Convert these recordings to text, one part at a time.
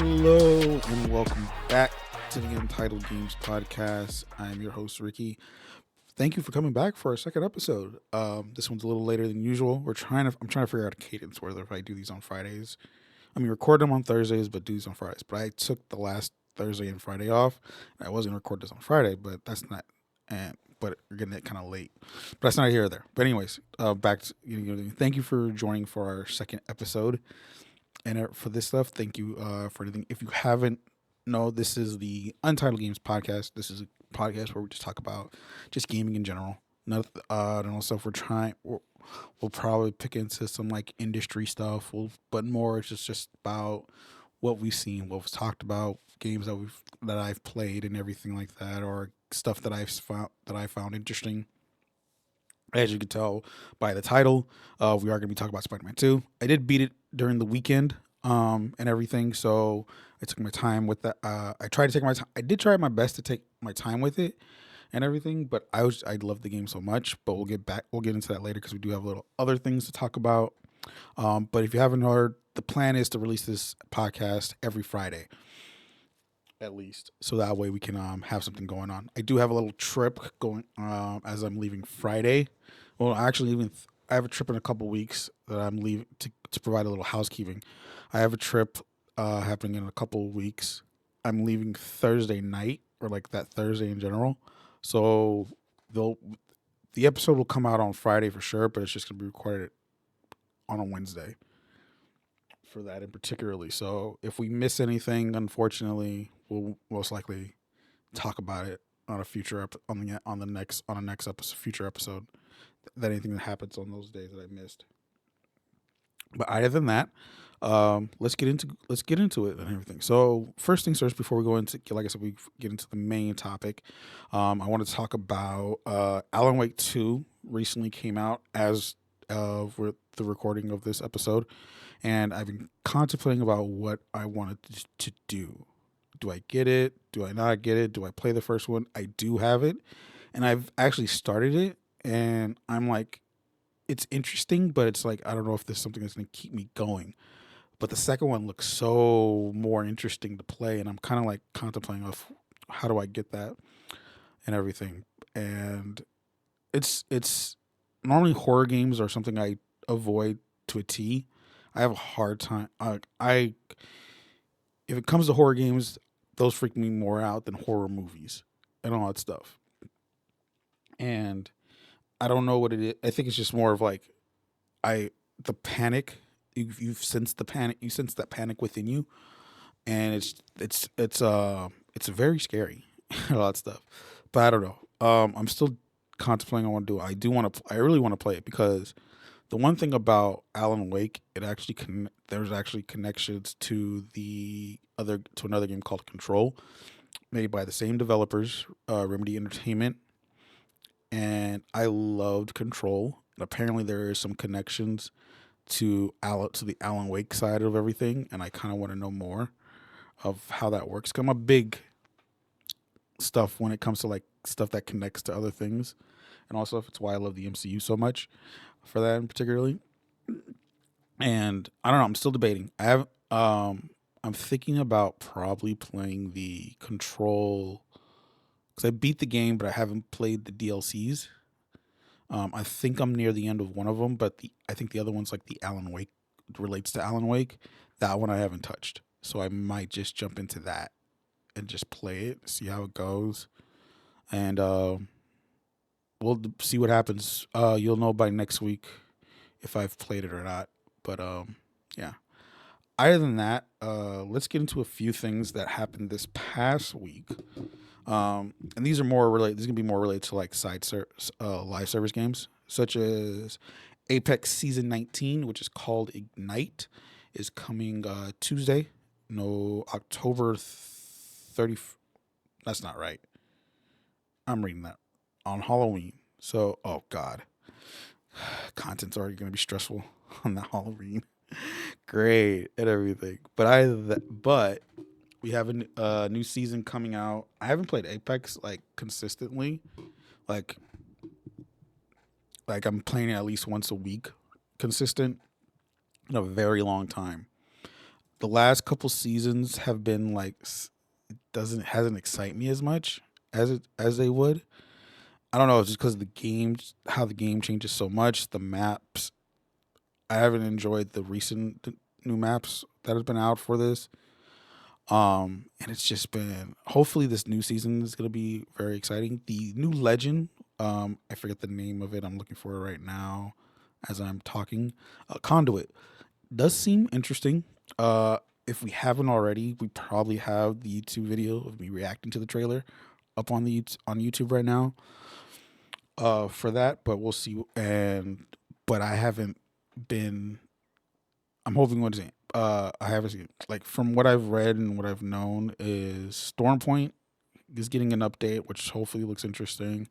Hello and welcome back to the Untitled Games podcast. I'm your host Ricky. Thank you for coming back for our second episode. This one's a little later than usual. I'm trying to figure out a cadence whether if I do these on Fridays. I mean, record them on Thursdays, but do these on Fridays. But I took the last Thursday and Friday off. I was gonna record this on Friday, but that's not. And but we're getting it kind of late. But that's not here or there. But anyways, back to thank you for joining for our second episode. And for this stuff, thank you for anything. If you haven't know, this is the Untitled Games podcast. This is a podcast where we just talk about just gaming in general. Not I don't know stuff we'll probably pick into some like industry stuff. But more it's just about what we've seen, what was talked about, games that I've played and everything like that, or stuff that I found interesting. As you can tell by the title, we are going to be talking about Spider-Man 2. I did beat it during the weekend and everything, so I took my time with that. I tried to take my time. I did try my best to take my time with it and everything, but I love the game so much. But we'll get into that later because we do have little other things to talk about. But if you haven't heard, the plan is to release this podcast every Friday at least, so that way we can have something going on. I do have a little trip going as I'm leaving Friday. Well, actually, I have a trip in a couple weeks that I'm leaving to provide a little housekeeping. I have a trip happening in a couple weeks. I'm leaving Thursday night, or like that Thursday in general. So the episode will come out on Friday for sure, but it's just gonna be recorded on a Wednesday for that in particularly. So if we miss anything, unfortunately, we'll most likely talk about it on a future on the next episode, future episode. That anything that happens on those days that I missed. But other than that, let's get into it and everything. So first things first, before we go into, like I said, we get into the main topic. I want to talk about Alan Wake 2 recently came out as of the recording of this episode, and I've been contemplating about what I wanted to do. Do I get it? Do I not get it? Do I play the first one? I do have it, and I've actually started it, and I'm like, it's interesting, but it's like I don't know if there's something that's going to keep me going. But the second one looks so more interesting to play, and I'm kind of like contemplating of how do I get that and everything. And it's normally horror games are something I avoid to a T. I have a hard time. I if it comes to horror games, those freak me more out than horror movies and all that stuff. And I don't know what it is. I think it's just more of like the panic. You've sensed the panic. You sense that panic within you, and it's very scary. A lot of stuff, but I don't know. I'm still contemplating on what to do. I do want to. I really want to play it because the one thing about Alan Wake, there's actually connections to another game called Control, made by the same developers, Remedy Entertainment, and I loved Control. And apparently, there is some connections to the Alan Wake side of everything, and I kind of want to know more of how that works. 'Cause I'm a big stuff when it comes to like stuff that connects to other things, and also if it's why I love the MCU so much for that in particularly. And I don't know. I'm still debating. I'm thinking about probably playing the Control because I beat the game, but I haven't played the DLCs. I think I'm near the end of one of them, but I think the other one's like the Alan Wake relates to Alan Wake. That one I haven't touched, so I might just jump into that and just play it, see how it goes, and we'll see what happens. You'll know by next week if I've played it or not. But yeah. Other than that, let's get into a few things that happened this past week. And these are more related. This is gonna be more related to like live service games, such as Apex Season 19, which is called Ignite, is coming Tuesday. No, October 30. That's not right. I'm reading that on Halloween. So, oh god, content's already gonna be stressful on that Halloween. Great and everything, but we have a new season coming out. I haven't played Apex like consistently, like I'm playing it at least once a week, consistent, in a very long time. the last couple seasons have been like doesn't hasn't excite me as much as they would. I don't know, it's just because the games, how the game changes so much. The maps, I haven't enjoyed the recent new maps that have been out for this. And it's just been. Hopefully, this new season is going to be very exciting. The new legend, I forget the name of it. I'm looking for it right now as I'm talking. Conduit does seem interesting. If we haven't already, we probably have the YouTube video of me reacting to the trailer up on the on YouTube right now. For that, but we'll see. And but I haven't been. I'm hoping what is it? I haven't seen, like, from what I've read and what I've known is Stormpoint is getting an update, which hopefully looks interesting,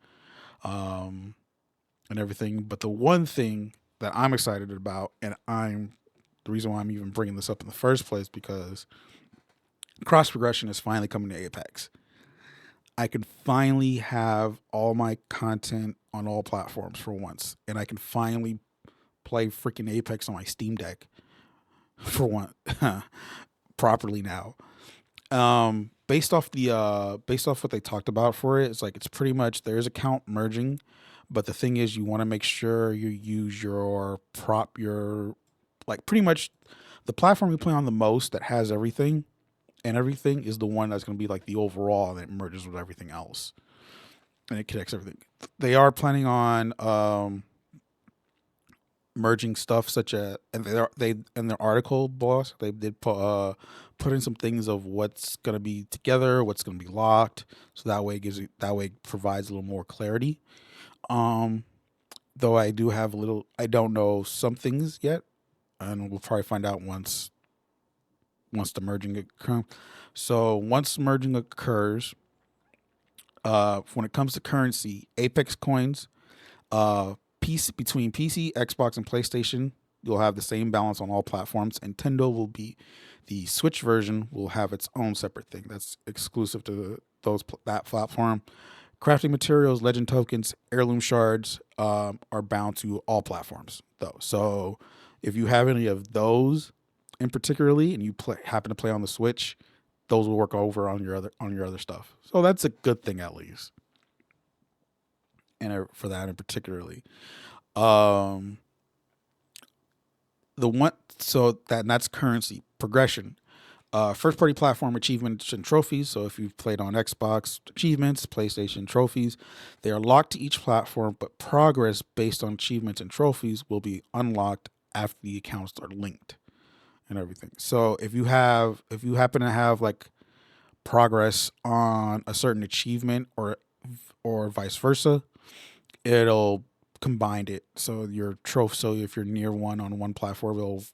um, and everything. But the one thing that I'm excited about, and I'm the reason why I'm even bringing this up in the first place, because cross progression is finally coming to Apex. I can finally have all my content on all platforms for once, and I can finally play freaking Apex on my Steam Deck for one properly now. Based off what they talked about for it, it's like it's pretty much there's account merging, but the thing is you want to make sure you use your like pretty much the platform you play on the most that has everything and everything is the one that's going to be like the overall that merges with everything else and it connects everything. They are planning on merging stuff such as, and they in their article, boss, they did put in some things of what's going to be together, what's going to be locked, so that way it provides a little more clarity. um though I don't know some things yet, and we'll probably find out once the merging occurs. So once merging occurs, when it comes to currency, Apex coins, PC between PC, Xbox, and PlayStation, you'll have the same balance on all platforms. Nintendo will be the Switch version will have its own separate thing that's exclusive to that platform. Crafting materials, legend tokens, heirloom shards are bound to all platforms though. So if you have any of those in particularly, and you happen to play on the Switch, those will work over on your other stuff. So that's a good thing at least, and for that in particularly. Um, the one so that and that's currency progression. First party platform achievements and trophies. So if you've played on Xbox, achievements, PlayStation trophies, they are locked to each platform, but progress based on achievements and trophies will be unlocked after the accounts are linked and everything. So if you happen to have like progress on a certain achievement or vice versa, it'll combine it. So your trophy. So if you're near one on one platform, it'll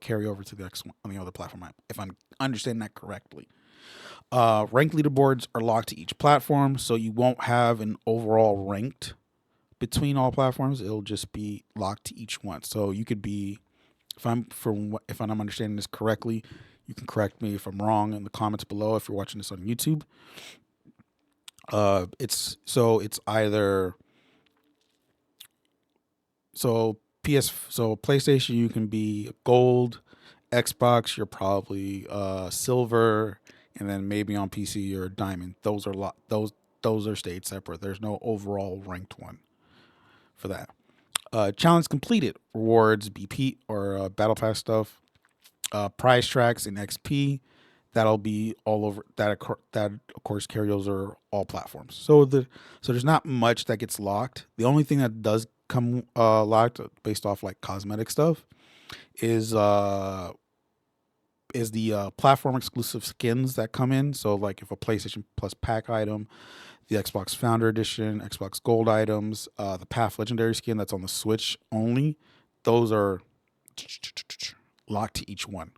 carry over to the next one on the other platform. If I'm understanding that correctly. Rank leaderboards are locked to each platform, so you won't have an overall ranked between all platforms. It'll just be locked to each one. So you could be, if I'm understanding this correctly, you can correct me if I'm wrong in the comments below if you're watching this on YouTube. It's either PlayStation you can be gold, Xbox you're probably silver, and then maybe on PC you're a diamond. Those are stayed separate. There's no overall ranked one for that. Challenge completed rewards BP or battle pass stuff, prize tracks and XP. That'll be all over. That of course carry over all platforms. So there's not much that gets locked. The only thing that does come locked based off like cosmetic stuff is the platform exclusive skins that come in. So like if a PlayStation Plus pack item, the Xbox Founder Edition, Xbox Gold items, the Path Legendary skin that's on the Switch only, those are locked to each one,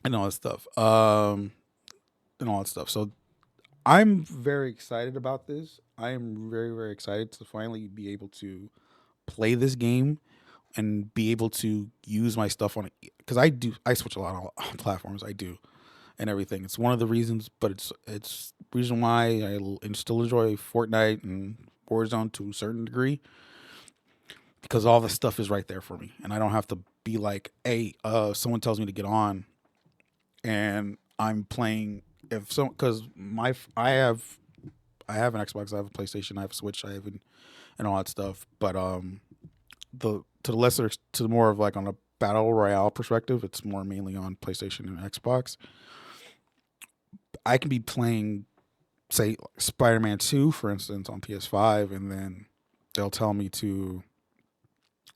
and all that stuff. And all that stuff. So I'm very excited about this. I am very, very excited to finally be able to play this game and be able to use my stuff on it, because I switch a lot on platforms. I do, and everything. It's one of the reasons, but it's reason why I still enjoy Fortnite and Warzone to a certain degree, because all the stuff is right there for me, and I don't have to be like, hey, someone tells me to get on, and I'm playing. If so, because I have an Xbox, I have a PlayStation, I have a Switch, I have and all that stuff. But the to the lesser to the more of like on a battle royale perspective, it's more mainly on PlayStation and Xbox. I can be playing, say, Spider-Man 2, for instance, on PS5, and then they'll tell me to.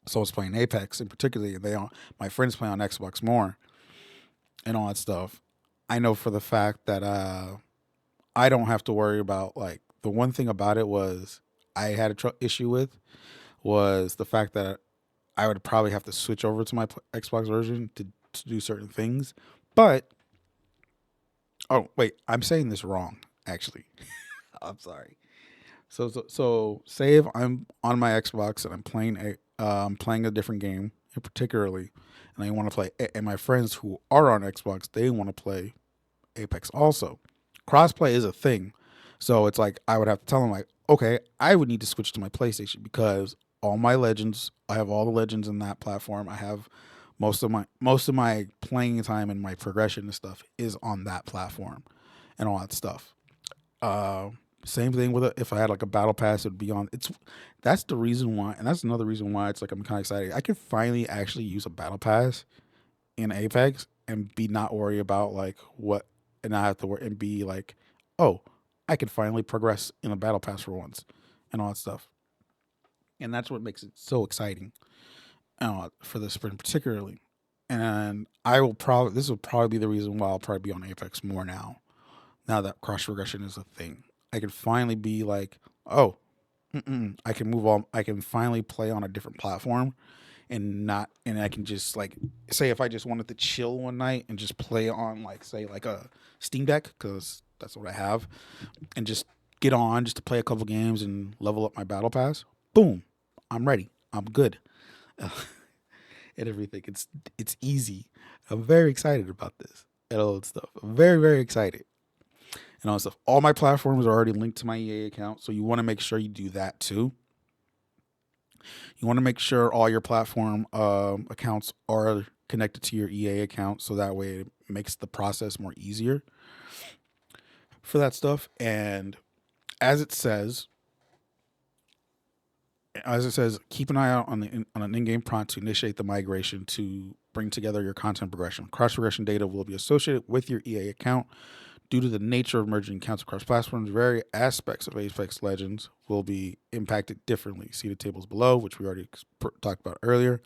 Someone's playing Apex in particular, and my friends play on Xbox more and all that stuff. I know for the fact that I don't have to worry about like the one thing about it was I had a issue with was the fact that I would probably have to switch over to my Xbox version to do certain things. But oh wait, I'm saying this wrong actually. I'm sorry. So say if I'm on my Xbox and I'm playing a different game, particularly, and I want to play, and my friends who are on Xbox, they want to play Apex also. Crossplay is a thing, so it's like I would have to tell them like, okay, I would need to switch to my PlayStation because I have all the legends in that platform. I have most of my playing time and my progression and stuff is on that platform, and all that stuff. Uh, Same thing with it. If I had like a battle pass, it'd be on. That's the reason why, and that's another reason why it's like I'm kind of excited. I could finally actually use a battle pass in Apex and be not worry about like what, and not have to worry and be like, oh, I can finally progress in a battle pass for once, and all that stuff. And that's what makes it so exciting for this sprint particularly. And this will probably be the reason why I'll probably be on Apex more now. Now that cross regression is a thing, I can finally be like, oh, I can move on. I can finally play on a different platform and I can just like say if I just wanted to chill one night and just play on like say like a Steam Deck because that's what I have, and just get on just to play a couple games and level up my battle pass. Boom, I'm ready. I'm good. And everything. It's easy. I'm very excited about this and all that stuff. I'm very excited and all that stuff. All my platforms are already linked to my EA account, so you want to make sure you do that too. You want to make sure all your platform accounts are connected to your EA account, so that way it makes the process more easier for that stuff. And as it says, keep an eye out on an in-game prompt to initiate the migration to bring together your content progression. Cross regression data will be associated with your EA account. Due to the nature of merging accounts across platforms, various aspects of Apex Legends will be impacted differently. See the tables below, which we already talked about earlier.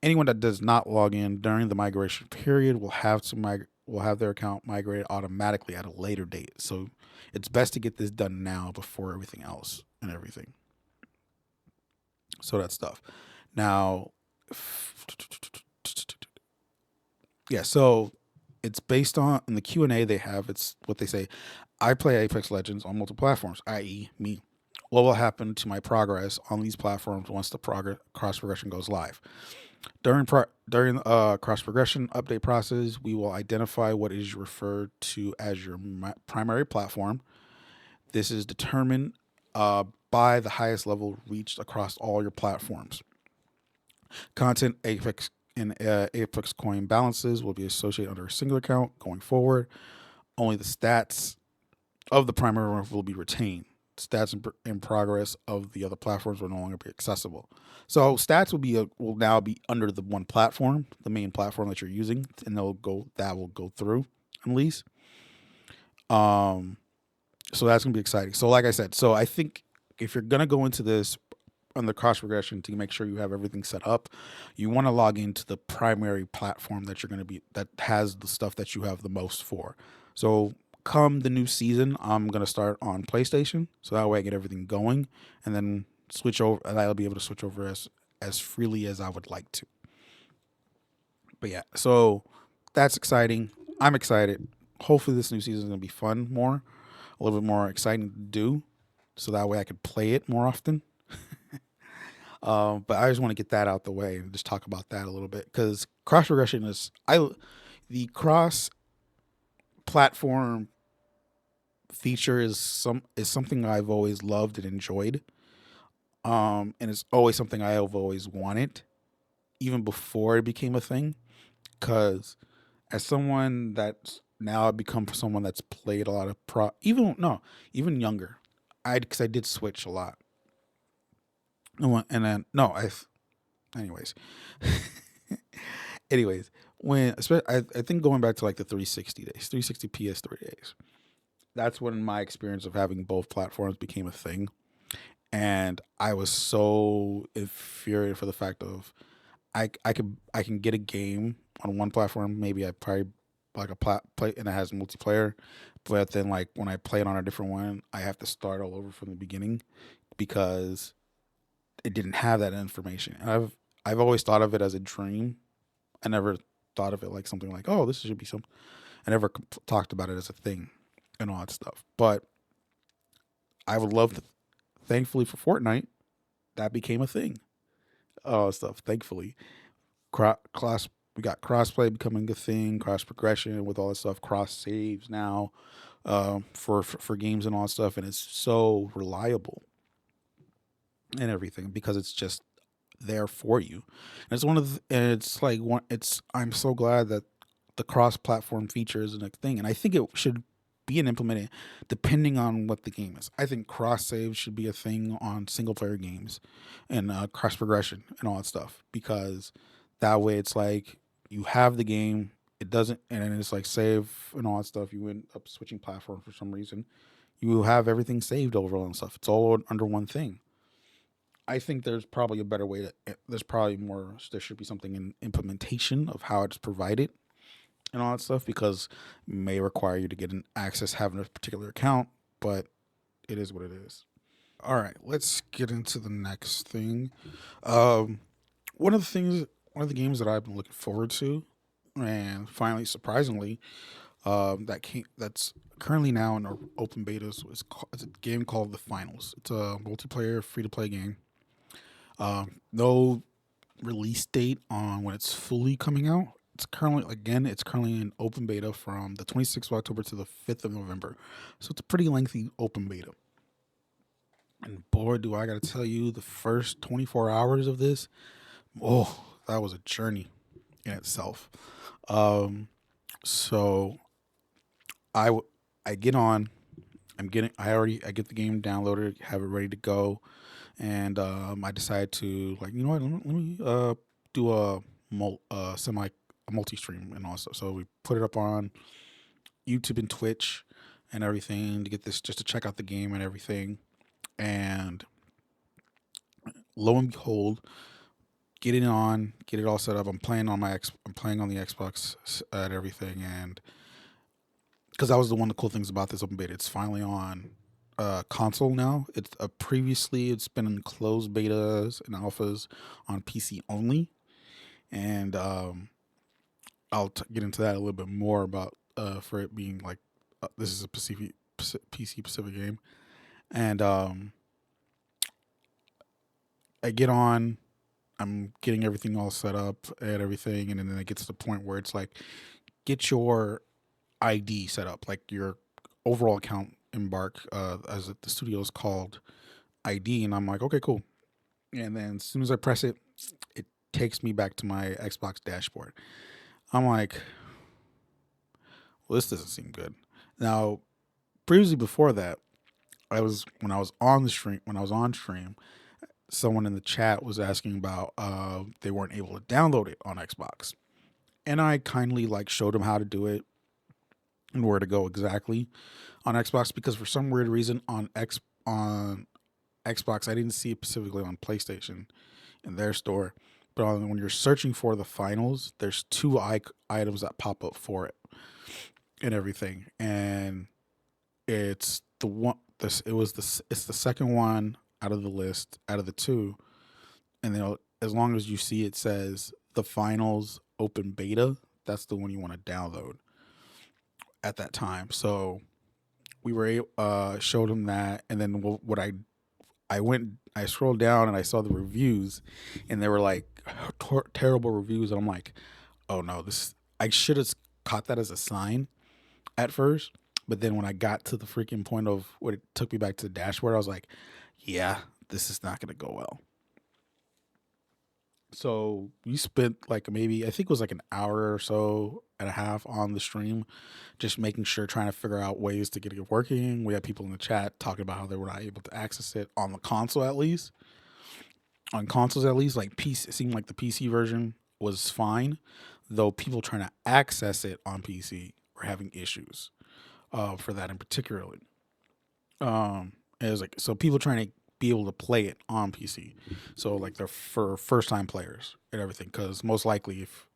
Anyone that does not log in during the migration period will have their account migrated automatically at a later date. So it's best to get this done now before everything else and everything. So that stuff. Now, yeah. So it's based on in the Q&A they have. It's what they say. I play Apex Legends on multiple platforms, i.e., me. What will happen to my progress on these platforms once the cross progression goes live? During cross progression update process, we will identify what is referred to as your primary platform. This is determined by the highest level reached across all your platforms. Content Apex and Apex coin balances will be associated under a single account going forward. Only the stats of the primary one will be retained. Stats in progress of the other platforms will no longer be accessible. So stats will now be under the one platform, the main platform that you're using, and will go through at least. So that's gonna be exciting. So like I said, so I think if you're gonna go into this on the cross regression to make sure you have everything set up, you want to log into the primary platform that that has the stuff that you have the most for. So come the new season, I'm gonna start on PlayStation, so that way I get everything going, and then switch over, and I'll be able to switch over as freely as I would like to. But yeah, so that's exciting. I'm excited. Hopefully this new season is gonna be fun, a little bit more exciting to do, so that way I could play it more often. But I just want to get that out the way and just talk about that a little bit because cross regression the cross platform feature is something I've always loved and enjoyed. And it's always something I have always wanted. even before it became a thing. Because as someone that's now become someone that's played a lot of even no, even younger, because I did switch a lot. And then no, anyways, anyways, I think going back to like the 360 days, 360 PS3 days, that's when my experience of having both platforms became a thing. And I was so infuriated for the fact of I can get a game on one platform. Maybe I probably like a play and it has multiplayer, but then like when I play it on a different one, I have to start all over from the beginning because it didn't have that information. And I've always thought of it as a dream. I never thought of it like something like, oh, this should be something. I never talked about it as a thing and all that stuff. But I would love to. Thankfully for Fortnite, that became a thing. Stuff. Thankfully, cross we got crossplay becoming a thing, cross progression with all this stuff, cross saves now, for games and all that stuff, and it's so reliable and everything because it's just there for you. And it's one of the, and it's like one. It's I'm so glad that the cross platform feature is a thing, and I think it should be an implemented depending on what the game is. I think cross saves should be a thing on single player games and cross progression and all that stuff because that way it's like you have the game, it doesn't, and then it's like save and all that stuff. You end up switching platform for some reason. You have everything saved overall and stuff. It's all under one thing. I think there's probably a better way there's probably more, there should be something in implementation of how it's provided and all that stuff because it may require you to get an access having a particular account, but it is what it is. All right, let's get into the next thing. Um, one of the things, one of the games that I've been looking forward to, and finally, surprisingly, that's currently now in open betas it's a game called The Finals. It's a multiplayer free to play game. No release date on when it's fully coming out. It's currently in open beta from the 26th of October to the 5th of November. So it's a pretty lengthy open beta. And boy, do I got to tell you, the first 24 hours of this, oh, that was a journey in itself. Um, so I w- I get on. I get the game downloaded, have it ready to go, and I decide to like, you know what, let me do a semi a multi stream and all stuff. So we put it up on YouTube and Twitch and everything to get this just to check out the game and everything. And lo and behold, get it all set up. I'm playing on the Xbox and everything, and because that was one of the cool things about this open beta. It's finally on console now. It's previously it's been in closed betas and alphas on PC only, and I'll get into that a little bit more about for it being like this is a PC Pacific game, and I get on. I'm getting everything all set up and everything, and then it gets to the point where it's like get your ID set up, like your overall account embark, as the studio is called ID, and I'm like, okay, cool. And then as soon as I press it, it takes me back to my Xbox dashboard. I'm like, well, this doesn't seem good. Now, previously before that, I was when I was on stream, someone in the chat was asking about they weren't able to download it on Xbox, and I kindly like showed them how to do it and where to go exactly on Xbox because for some weird reason on Xbox I didn't see it specifically on PlayStation in their store, but when you're searching for the finals, there's two items that pop up for it and everything, and it's the one. This it was this. It's the second one out of the list out of the two, and then as long as you see it says the finals open beta, that's the one you want to download at that time. So we were showed him that, and then what I scrolled down and I saw the reviews, and they were like terrible reviews, and I'm like, oh no, this I should have caught that as a sign at first, but then when I got to the freaking point of what it took me back to the dashboard, I was like, yeah, this is not gonna go well. So we spent like maybe I think it was like an hour or so and a half on the stream, just making sure trying to figure out ways to get it working. We had people in the chat talking about how they were not able to access it on the console at least. On consoles at least, like PC, it seemed like the PC version was fine, though people trying to access it on PC were having issues for that in particularly. It was like so people trying to be able to play it on PC, so like they're for first time players and everything. Because most likely, if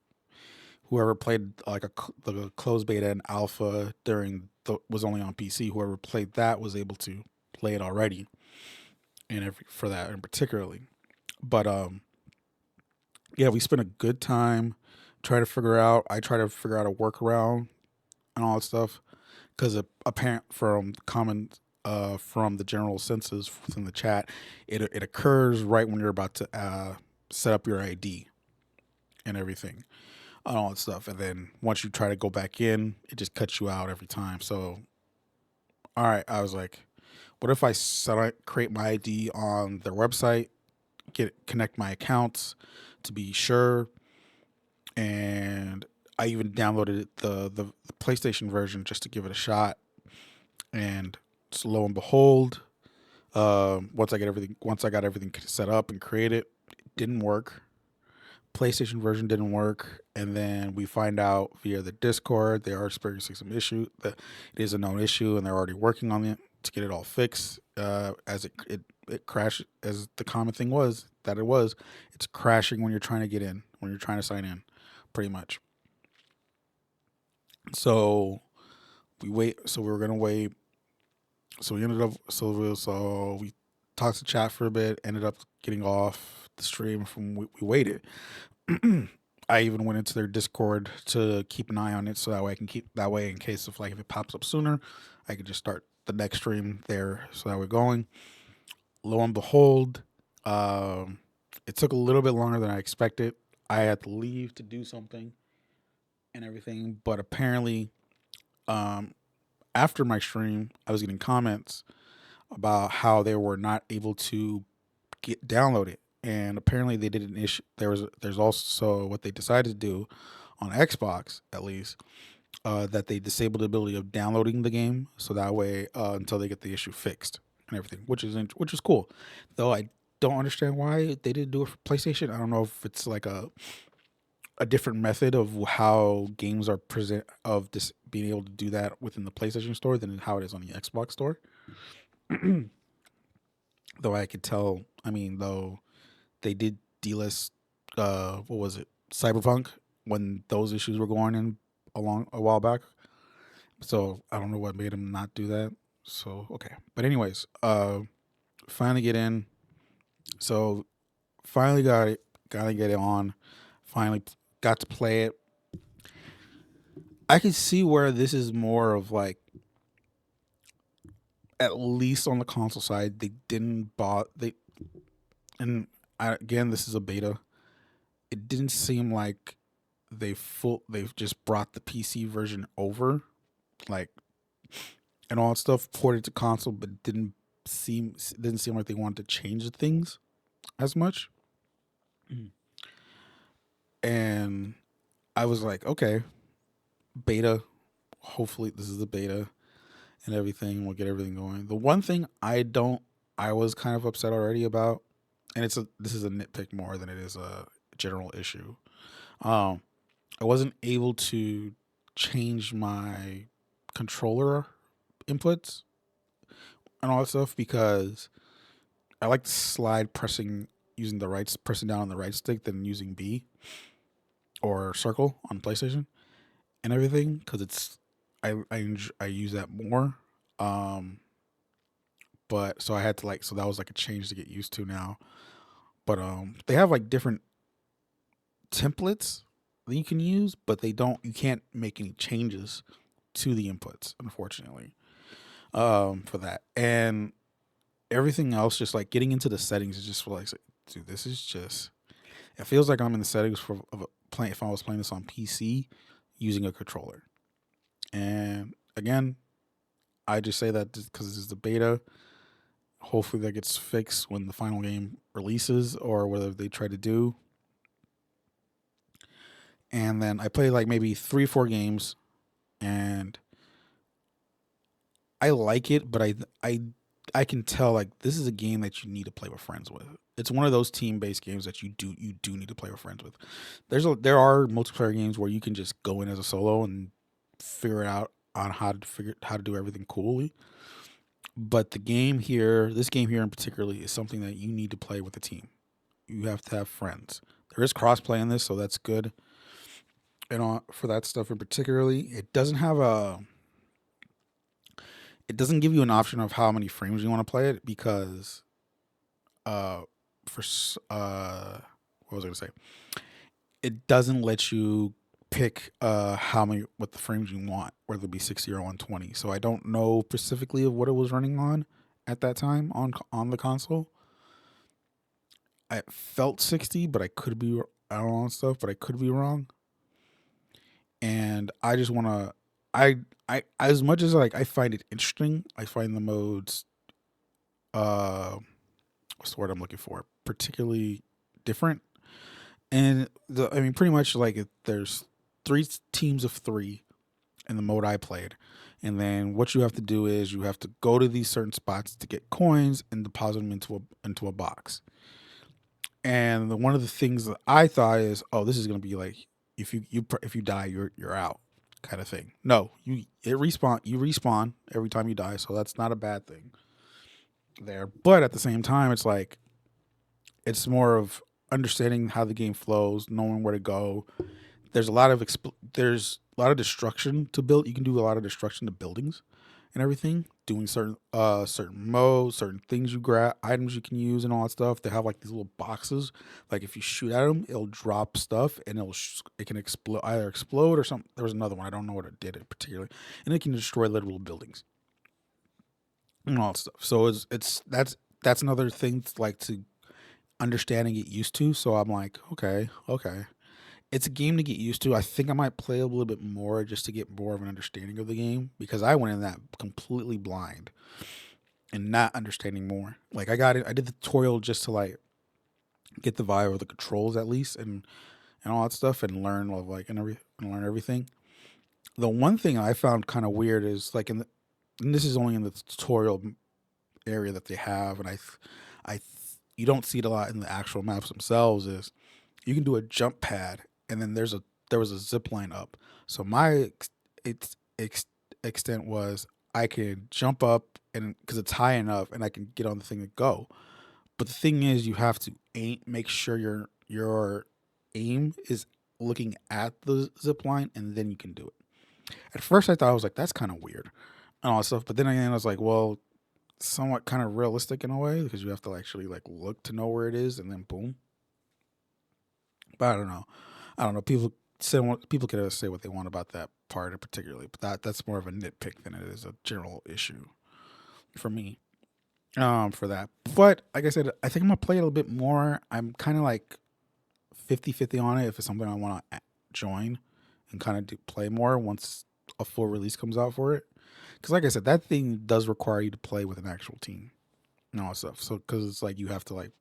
whoever played like the closed beta and alpha during the was only on PC, whoever played that was able to play it already, and for that in particularly. But yeah, we spent a good time trying to figure out. I try to figure out a workaround and all that stuff because apparent from comments from the general census within the chat, it occurs right when you're about to set up your ID and everything and all that stuff, and then once you try to go back in, it just cuts you out every time. So, all right, I was like, what if I create my ID on their website, connect my accounts to be sure, and I even downloaded the PlayStation version just to give it a shot, and so lo and behold, once I got everything set up and created, it didn't work. PlayStation version didn't work, and then we find out via the Discord they are experiencing some issue. That it is a known issue, and they're already working on it to get it all fixed. As it crashed, as the common thing was that it's crashing when you're trying to get in, when you're trying to sign in, pretty much. So we wait. So we were gonna wait. So we ended up. So we talked to chat for a bit. Ended up getting off the stream from we waited. I even went into their Discord to keep an eye on it, so that way I can keep that way in case of like if it pops up sooner, I could just start the next stream there. So that we're going. Lo and behold, um, it took a little bit longer than I expected. I had to leave to do something and everything, but apparently, um, after my stream, I was getting comments about how they were not able to get download it, and apparently they did an issue. There's also what they decided to do on Xbox at least, that they disabled the ability of downloading the game, so that way until they get the issue fixed and everything, which is cool. Though I don't understand why they didn't do it for PlayStation. I don't know if it's like a different method of how games are present of this being able to do that within the PlayStation store than how it is on the Xbox store. Though I could tell, I mean, though they did delist, what was it, Cyberpunk when those issues were going in a while back. So I don't know what made them not do that. So okay, but anyways, finally get in. So finally got to get it on. Finally got to play it. I can see where this is more of like, at least on the console side, they didn't bought they and again this is a beta. It didn't seem like they've just brought the PC version over, like, and all that stuff ported to console, but didn't seem like they wanted to change things as much. And I was like, okay, beta. Hopefully this is the beta and everything. We'll get everything going. The one thing I was kind of upset already about, and this is a nitpick more than it is a general issue. Um, I wasn't able to change my controller inputs and all that stuff because I like to slide pressing down on the right stick than using B or circle on PlayStation and everything because I use that more. Um, but so I had to so that was like a change to get used to now. But they have like different templates that you can use, but you can't make any changes to the inputs, unfortunately. For that. And everything else, just like getting into the settings is just like, dude, this is just, it feels like I'm in the settings playing, if I was playing this on PC using a controller. And again, I just say that because this is the beta. Hopefully that gets fixed when the final game releases or whatever they try to do. and then I play like maybe 3 or 4 games, and I like it, but I can tell like this is a game that you need to play with friends with. It's one of those team based games that you do need to play with friends with. There are multiplayer games where you can just go in as a solo and figure it out on how to do everything coolly. But this game here in particular, is something that you need to play with a team. You have to have friends. There is crossplay in this, so that's good. And for that stuff in particularly, it doesn't give you an option of how many frames you want to play it because uh for what was I gonna say? It doesn't let you pick how many what the frames you want, whether it be 60 or 120. So I don't know specifically of what it was running on at that time on the console. I felt 60, but I don't know stuff, but I could be wrong. And I just want to I as much as like I find it interesting, I find the modes uh what's the word I'm looking for? Particularly different. And I mean pretty much like there's 3 teams of 3 in the mode I played. And then what you have to do is you have to go to these certain spots to get coins and deposit them into a box. And one of the things that I thought is, oh, this is gonna be like if you die, you're out, kind of thing. No, you respawn every time you die, so that's not a bad thing there. But at the same time, it's like it's more of understanding how the game flows, knowing where to go. There's a lot of destruction to build. You can do a lot of destruction to buildings and everything, doing certain modes, certain things you grab, items you can use, and all that stuff. They have like these little boxes. Like if you shoot at them, it'll drop stuff, and it can explode or something. There was another one I don't know what it did it particularly, and it can destroy literal buildings and all that stuff. So that's another thing like to understanding get used to. So I'm like, okay, it's a game to get used to. I think I might play a little bit more just to get more of an understanding of the game because I went in that completely blind and not understanding more. Like I did the tutorial just to like get the vibe of the controls at least and all that stuff and learn and learn everything. The one thing I found kind of weird is like and this is only in the tutorial area that they have, and I you don't see it a lot in the actual maps themselves. Is you can do a jump pad, and then there was a zip line up. So my extent was I could jump up and because it's high enough, and I can get on the thing and go. But the thing is, you have to make sure your aim is looking at the zip line, and then you can do it. At first, I thought I was like, that's kind of weird and all that stuff. But then again, I was like, well, somewhat kind of realistic in a way because you have to actually like look to know where it is, and then boom. But I don't know. People can say what they want about that part in particularly, but that's more of a nitpick than it is a general issue for me. For that. But like I said, I think I'm gonna play it a little bit more. I'm kind of like 50-50 on it if it's something I want to join and kind of play more once a full release comes out for it. Because like I said, that thing does require you to play with an actual team and all that stuff. So because it's like you have to like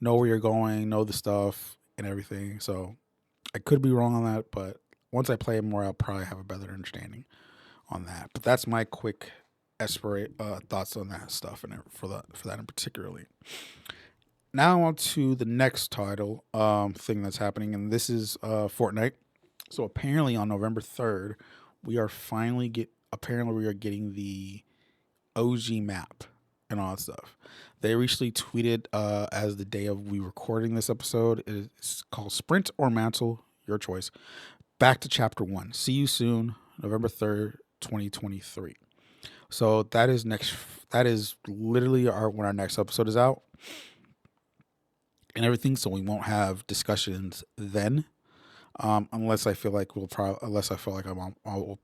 know where you're going, know the stuff and everything. So I could be wrong on that, but once I play it more, I'll probably have a better understanding on that. But that's my quick thoughts on that stuff and for that in particularly. Now on to the next title thing that's happening, and this is Fortnite. So apparently on November 3rd, we are getting the OG map and all that stuff. They recently tweeted as the day of we recording this episode. It's called Sprint or Mantle, your choice. Back to Chapter 1. See you soon, November 3rd, 2023. So that is literally when our next episode is out and everything. So we won't have discussions then, unless I feel like I will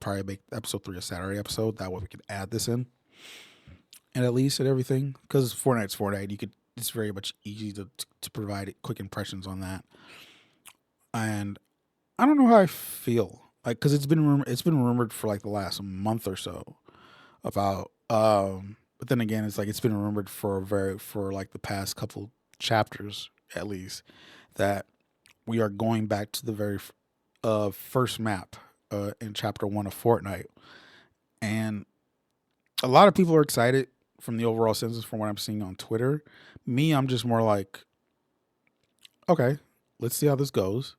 probably make episode 3 a Saturday episode. That way we can add this in, and at least and everything because Fortnite's Fortnite. It's very much easy to provide quick impressions on that. And I don't know how I feel like because it's been rumored for like the last month or so about but then again it's like it's been rumored for like the past couple chapters at least that we are going back to first map in chapter 1 of Fortnite, and a lot of people are excited from the overall census from what I'm seeing on Twitter. Me, I'm just more like, okay, let's see how this goes.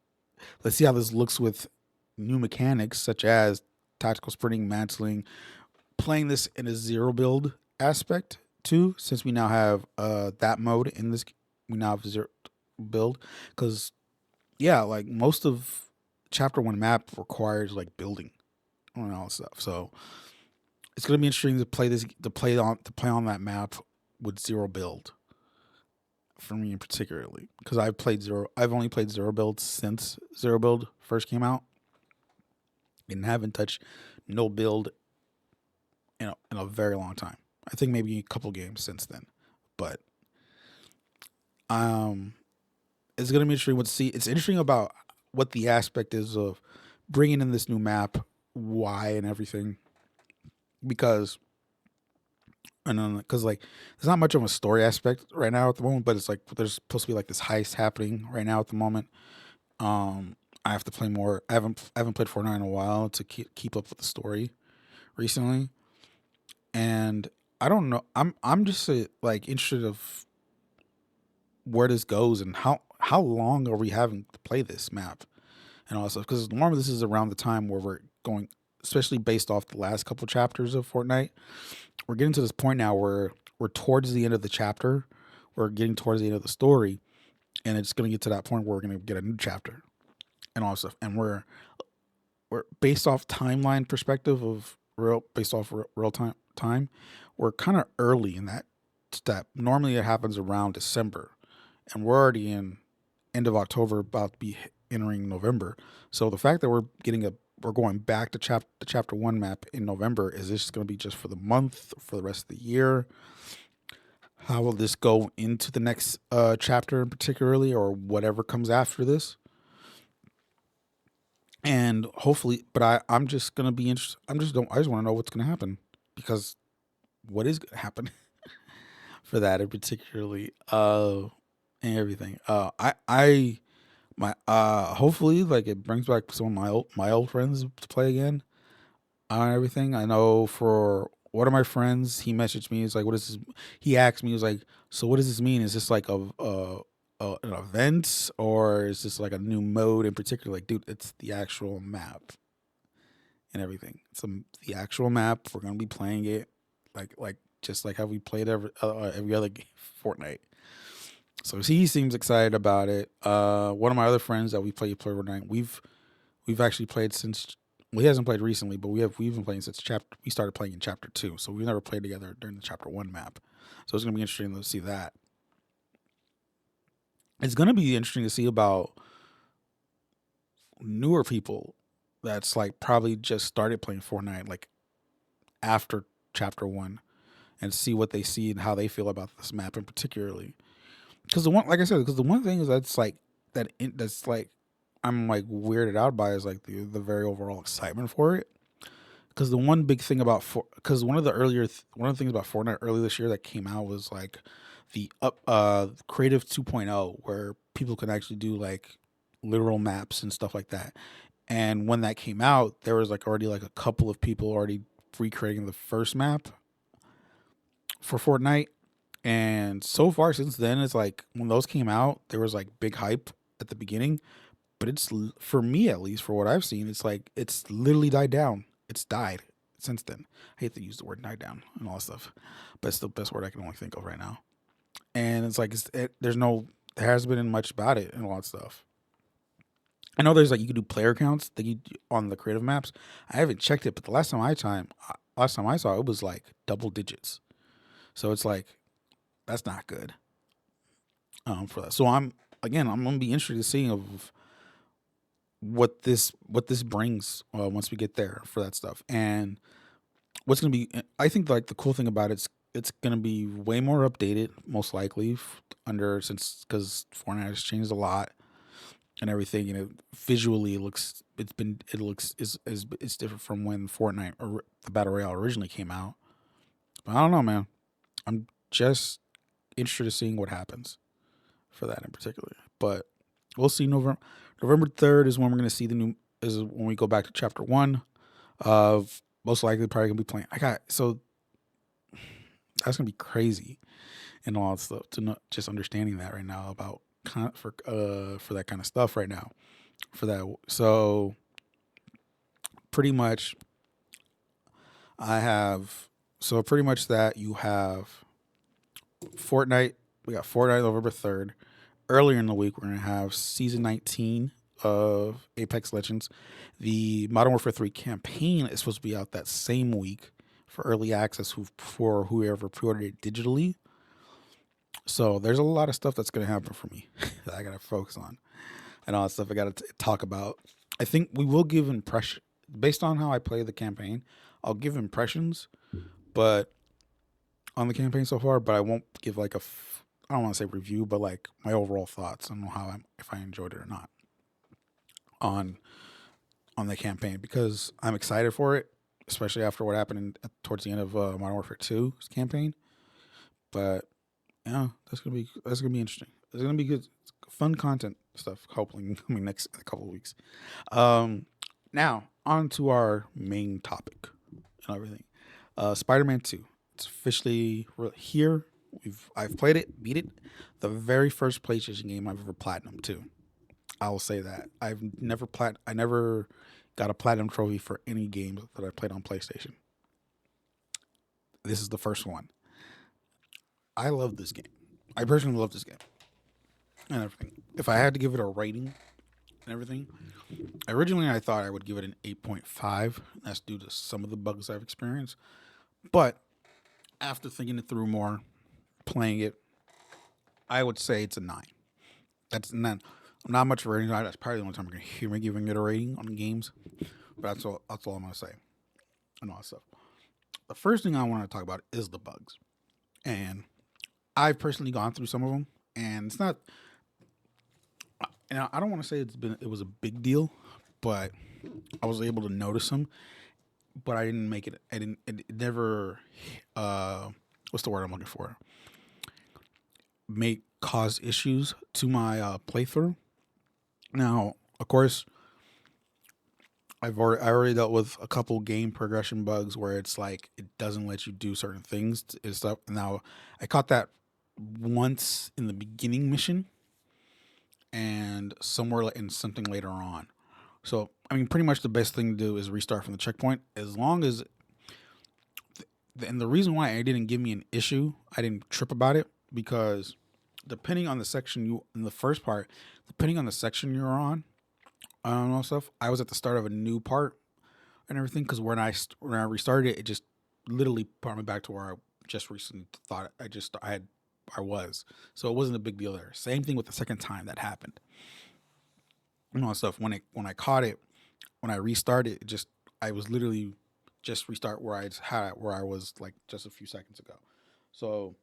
Let's see how this looks with new mechanics such as tactical sprinting, mantling, playing this in a zero build aspect too, since we now have that mode in this. We now have zero build because yeah, like most of chapter 1 map requires like building and all that stuff. So it's gonna be interesting to play this to play on that map with zero build for me particularly because I've only played zero build since zero build first came out and haven't touched no build in a very long time. I think maybe a couple games since then, but um, it's gonna be interesting to see. It's interesting about what the aspect is of bringing in this new map, why and everything, because and then because like there's not much of a story aspect right now at the moment, but it's like there's supposed to be like this heist happening right now at the moment. I have to play more. I haven't played Fortnite in a while to keep up with the story recently, and I don't know. I'm just like interested of where this goes and how long are we having to play this map and all that stuff because normally this is around the time where we're going, especially based off the last couple chapters of Fortnite. We're getting to this point now where we're towards the end of the chapter, we're getting towards the end of the story, and it's going to get to that point where we're going to get a new chapter and all that stuff. And we're based off timeline perspective of based off real time, we're kind of early in that step. Normally it happens around December, and we're already in end of October, about to be entering November. So the fact that we're going back to chapter 1 map in November, is this going to be just for the month, for the rest of the year? How will this go into the next chapter in particularly, or whatever comes after this? And hopefully, but I'm just gonna be interested. I just want to know what's gonna happen because what is gonna happen for that in particularly, and everything. I my hopefully like it brings back some of my old friends to play again on everything. I know for one of my friends, he messaged me. He's like, "What is this?" He asked me, he was like, "So what does this mean? Is this like an event, or is this like a new mode in particular?" Like, dude, it's the actual map and everything. It's the actual map. We're gonna be playing it like just like how we played every other Fortnite. So he seems excited about it. One of my other friends that we play Fortnite, we've actually played since. Well, he hasn't played recently, but we've been playing since chapter. We started playing in chapter 2, so we've never played together during the chapter 1 map. So it's gonna be interesting to see that. It's gonna be interesting to see about newer people that's like probably just started playing Fortnite like after chapter 1 and see what they see and how they feel about this map in particularly. Because the one, like I said, because the one thing is that's like I'm like weirded out by is like the very overall excitement for it. Because the one big thing about because one of the things about Fortnite early this year that came out was like the creative 2.0 where people can actually do like literal maps and stuff like that. And when that came out, there was like already like a couple of people already recreating the first map for Fortnite. And so far since then, it's like when those came out, there was like big hype at the beginning. But for me at least, for what I've seen, it's like it's literally died down. It's died since then. I hate to use the word "died down" and all that stuff, but it's the best word I can only think of right now. And it's like there hasn't been much about it and all that stuff. I know there's like you can do player counts that on the creative maps. I haven't checked it, but the last time I saw it was like double digits. So it's like that's not good for that. So I'm gonna be interested to see of what this brings once we get there for that stuff. And what's gonna be, I think like the cool thing about it's gonna be way more updated, most likely under since because Fortnite has changed a lot and everything, and visually it looks is it's different from when Fortnite or the Battle Royale originally came out. But I don't know, man. I'm just interested in seeing what happens for that in particular. But we'll see. November 3rd is when we're gonna see is when we go back to chapter 1 of most likely probably gonna be playing. That's gonna be crazy and all that stuff to not just understanding that right now about for that kind of stuff right now for that. So pretty much I have so pretty much that you have Fortnite. We got Fortnite November 3rd. Earlier in the week, we're going to have season 19 of Apex Legends. The Modern Warfare 3 campaign is supposed to be out that same week for early access for whoever pre-ordered it digitally. So there's a lot of stuff that's going to happen for me that I got to focus on and all that stuff I got to talk about. I think we will give impression based on how I play the campaign. I'll give impressions, but on the campaign so far, but I won't give like I don't want to say review, but like my overall thoughts on if I enjoyed it or not on the campaign, because I'm excited for it, especially after what happened towards the end of Modern Warfare 2's campaign. But yeah, that's gonna be interesting. It's gonna be good, fun content stuff. Hopefully, next couple of weeks. Now on to our main topic and everything. Spider-Man 2. It's officially here. I've played it, beat it. The very first PlayStation game I've ever platinum too. I will say that I never got a platinum trophy for any game that I played on PlayStation. This is the first one. I love this game. I personally love this game and everything. If I had to give it a rating and everything, originally I thought I would give it an 8.5. That's due to some of the bugs I've experienced, but after thinking it through more, playing it, I would say it's a 9. That's not much of a rating. That's probably the only time you're gonna hear me giving it a rating on games. But that's all I'm gonna say and all that stuff. The first thing I want to talk about is the bugs, and I've personally gone through some of them, and it's not. And I don't want to say it was a big deal, but I was able to notice them. But I didn't make it. It never. What's the word I'm looking for? Cause issues to my playthrough. Now, of course, I already dealt with a couple game progression bugs where it's like it doesn't let you do certain things and stuff. Now, I caught that once in the beginning mission and somewhere in something later on. So, I mean, pretty much the best thing to do is restart from the checkpoint. As long as, and the reason why it didn't give me an issue, I didn't trip about it, because depending on the section in the first part, depending on the section you're on, and stuff, I was at the start of a new part and everything, because when I restarted it, it just literally brought me back to where I just recently thought I was. So it wasn't a big deal there. Same thing with the second time that happened. And all that stuff. When I caught it, when I restarted, I was literally just restart where I was like just a few seconds ago. So,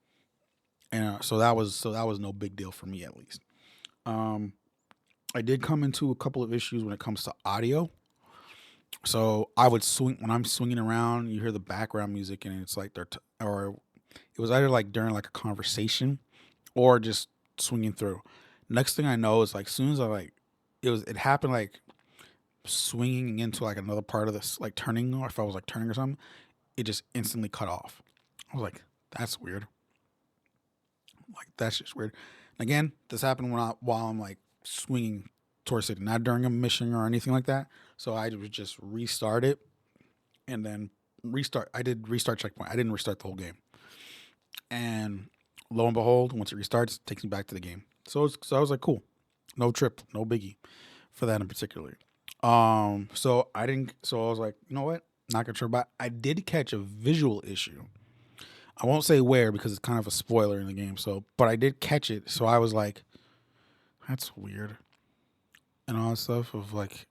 and so that was no big deal for me, at least. I did come into a couple of issues when it comes to audio. So I would when I'm swinging around, you hear the background music, and it's like or it was either like during like a conversation or just swinging through. Next thing I know is like, soon as it happened like swinging into like another part of this, like turning, or if I was like turning or something, it just instantly cut off. I was like, that's weird. Like, that's just weird. And again, this happened while I'm like swinging towards it, not during a mission or anything like that. So I would just restart it and then restart. I did restart checkpoint. I didn't restart the whole game. And lo and behold, once it restarts, it takes me back to the game. So I was like, cool. No trip, no biggie for that in particular. So I was like, you know what? Not gonna trip, but I did catch a visual issue. I won't say where because it's kind of a spoiler in the game. So, but I did catch it. So I was like, that's weird. And all that stuff of like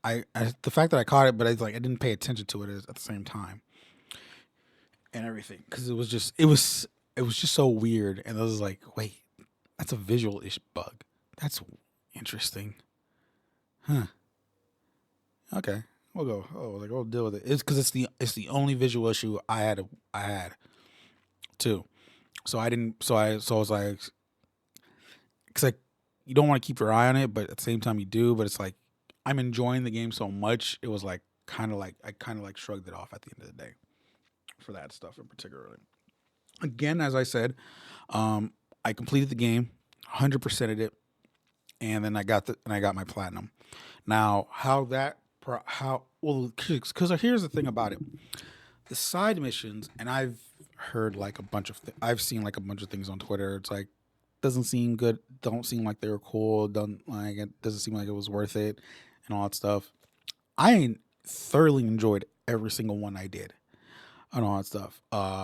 I the fact that I caught it, but I didn't pay attention to it at the same time and everything, because it was just so weird. And I was like, wait, that's a visual ish bug. That's interesting, huh? Okay, we'll go. We'll deal with it. It's because it's the only visual issue I had too. So I didn't. So I was like, because like you don't want to keep your eye on it, but at the same time you do. But it's like I'm enjoying the game so much. It was like I kind of like shrugged it off at the end of the day for that stuff in particular. Again, as I said, um, I completed the game, 100%ed it, and then I got my platinum. Now, how well? Because here's the thing about it: the side missions, and I've heard like a bunch of, I've seen like a bunch of things on Twitter. It's like doesn't seem good, don't seem like they were cool, don't like it, doesn't seem like it was worth it, and all that stuff. I thoroughly enjoyed every single one I did and all that stuff.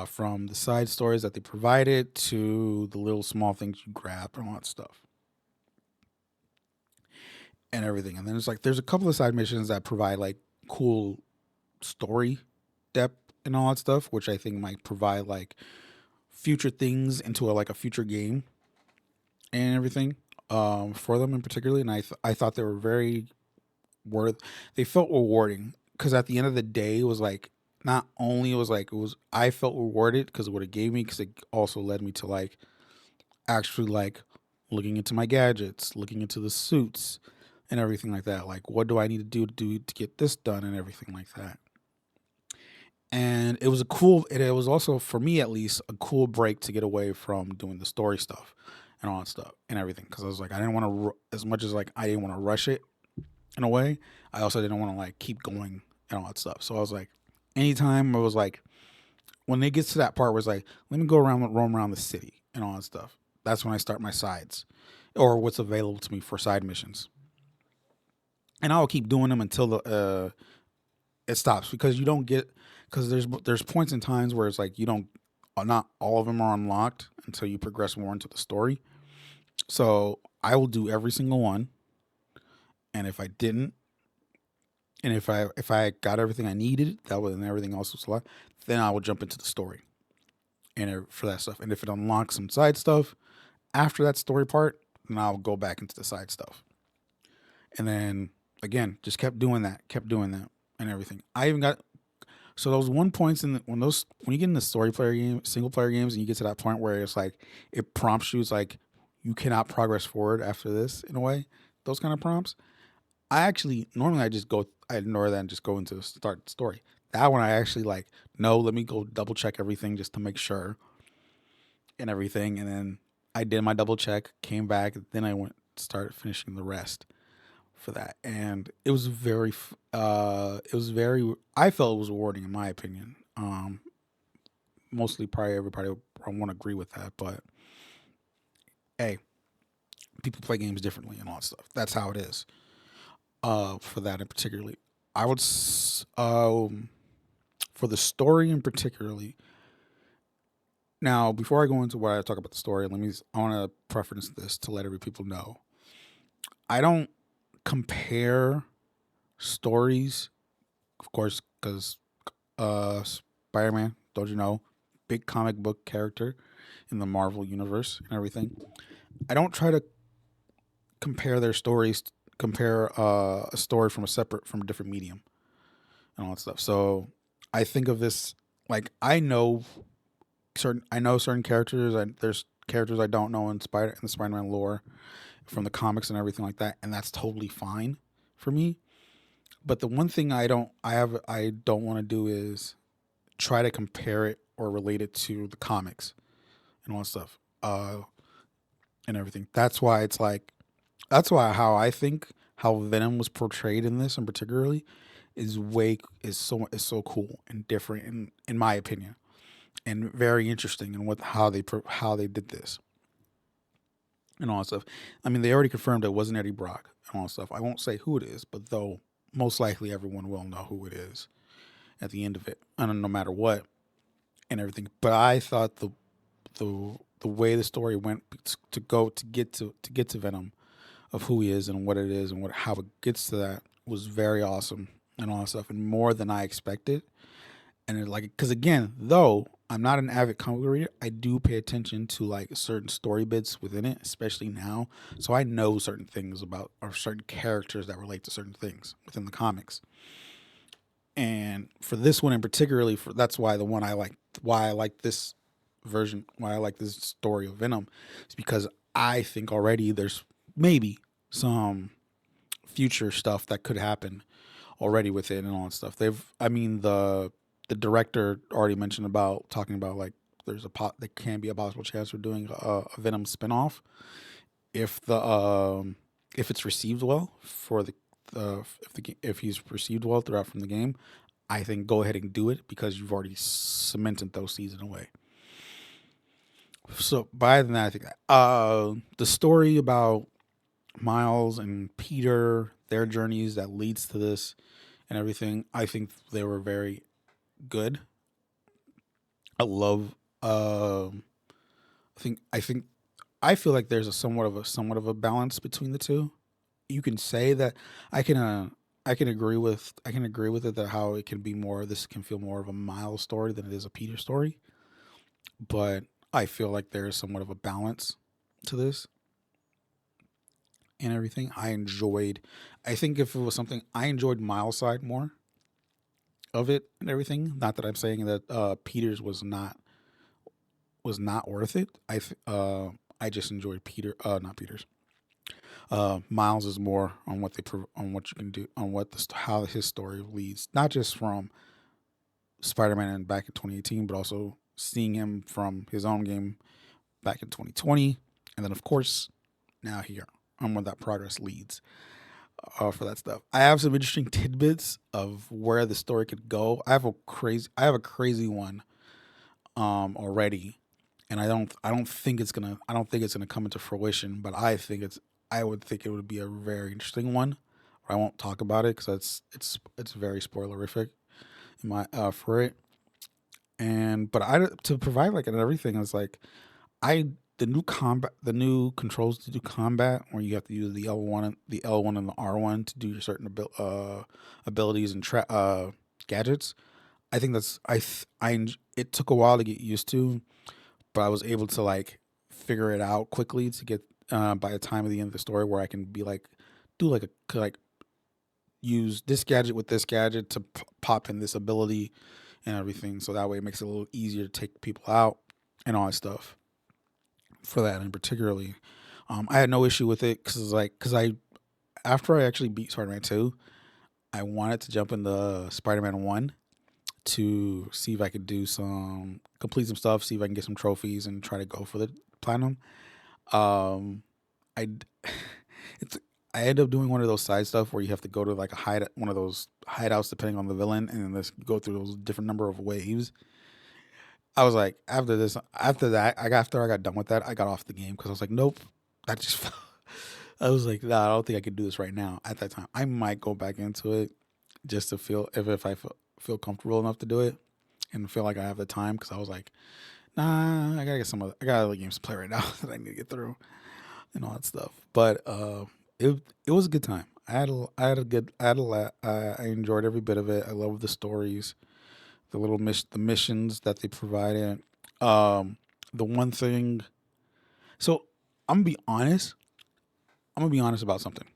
From the side stories that they provided to the little small things you grab and all that stuff and everything. And then it's like there's a couple of side missions that provide like cool story depth and all that stuff, which I think might provide like future things into like a future game and everything for them in particularly. And I thought they were very worth. They felt rewarding because at the end of the day, it was like not only it was like it was I felt rewarded because of what it gave me because it also led me to like actually like looking into my gadgets, looking into the suits and everything like that. Like what do I need to do to get this done and everything like that. And it was a cool. It was also for me at least a cool break to get away from doing the story stuff and all that stuff and everything because I was like I didn't want to as much as like I didn't want to rush it in a way. I also didn't want to like keep going and all that stuff. So I was like, anytime I was like, when it gets to that part where it's like, let me go around, roam around the city and all that stuff. That's when I start my sides or what's available to me for side missions. And I'll keep doing them until it stops because you don't get, because there's points in times where it's like you don't, not all of them are unlocked until you progress more into the story. So I will do every single one. And if I didn't, and if I got everything I needed, that was and everything else was left, then I will jump into the story and for that stuff. And if it unlocks some side stuff after that story part, then I'll go back into the side stuff. And then again, just kept doing that, and everything. I even got so those one points in when you get in the story player game, single player games, and you get to that point where it's like it prompts you, it's like you cannot progress forward after this in a way. Those kind of prompts. I actually normally I ignore that and just go into the start story. That one I actually like no, let me go double check everything just to make sure and everything, and then I did my double check, came back, then I went started finishing the rest for that, and it was very I felt it was rewarding in my opinion. Mostly probably everybody won't agree with that, but hey, people play games differently and all that stuff. That's how it is. For that in particularly. I would for the story in particularly. Now, before I go into what I talk about the story, I want to preference this to let every people know. I don't compare stories, of course, because Spider-Man, don't you know, big comic book character in the Marvel universe and everything. I don't try to compare their stories, compare a story from a different medium and all that stuff. So I think of this like I know certain characters. There's characters I don't know in the Spider-Man lore from the comics and everything like that, and that's totally fine for me. But the one thing I don't want to do is try to compare it or relate it to the comics and all that stuff and everything. That's why how I think how Venom was portrayed in this, and particularly, is so cool and different in my opinion, and very interesting in how they did this and all that stuff. I mean, they already confirmed it wasn't Eddie Brock and all that stuff. I won't say who it is, but though most likely everyone will know who it is at the end of it, and no matter what and everything. But I thought the way the story went to get to Venom of who he is and what it is and how it gets to that was very awesome and all that stuff and more than I expected. And it, like, because again, though I'm not an avid comic book reader, I do pay attention to like certain story bits within it, especially now. So I know certain things about or certain characters that relate to certain things within the comics. And for this one in particularly, that's why the one I like, why I like this version, why I like this story of Venom, is because I think already there's maybe some future stuff that could happen already with it and all that stuff. I mean, the director already mentioned about talking about like there can be a possible chance for doing a Venom spinoff if if it's received well for if he's received well throughout from the game. I think go ahead and do it because you've already cemented those seasons away. So by that, I think that the story about Miles and Peter, their journeys that leads to this and everything, I think they were very good. I love. I think I feel like there's a somewhat of a balance between the two. You can say that I can uh, I can agree with it that how it can be more this can feel more of a Miles story than it is a Peter story, but I feel like there is somewhat of a balance to this and everything. I think if it was something I enjoyed Miles' side more of it and everything. Not that I'm saying that Peter's was not worth it. I just enjoyed not Peter's. Miles is more on on what you can do on how his story leads, not just from Spider-Man back in 2018, but also seeing him from his own game back in 2020, and then of course now here on where that progress leads for that stuff. I have some interesting tidbits of where the story could go. I have a crazy one already, and I don't think it's gonna come into fruition, but I would think it would be a very interesting one. I won't talk about it because it's very spoilerific in my for it. And but I to provide like and everything is like I the new controls to do combat where you have to use the L1 and the R1 to do your certain abilities and gadgets. I think that's it took a while to get used to, but I was able to like figure it out quickly to get by the time of the end of the story where I can be like do like use this gadget with this gadget to pop in this ability and everything, so that way it makes it a little easier to take people out and all that stuff for that. And particularly I had no issue with it because I after I actually beat Spider-Man 2, I wanted to jump into Spider-Man 1 to see if I could complete some stuff, see if I can get some trophies and try to go for the platinum. um I it's I end up doing one of those side stuff where you have to go to like one of those hideouts depending on the villain, and then let's go through those different number of waves. I was like, after I got done with that, I got off the game because I was like, nope, that just. I was like, nah, I don't think I can do this right now. At that time, I might go back into it just to feel if I feel comfortable enough to do it and feel like I have the time because I was like, nah, I got other games to play right now that I need to get through and all that stuff. But it was a good time. I had a good I had a lot. I enjoyed every bit of it. I love the stories, the missions that they provided. Um, the one thing. So I'm gonna be honest. I'm gonna be honest about something.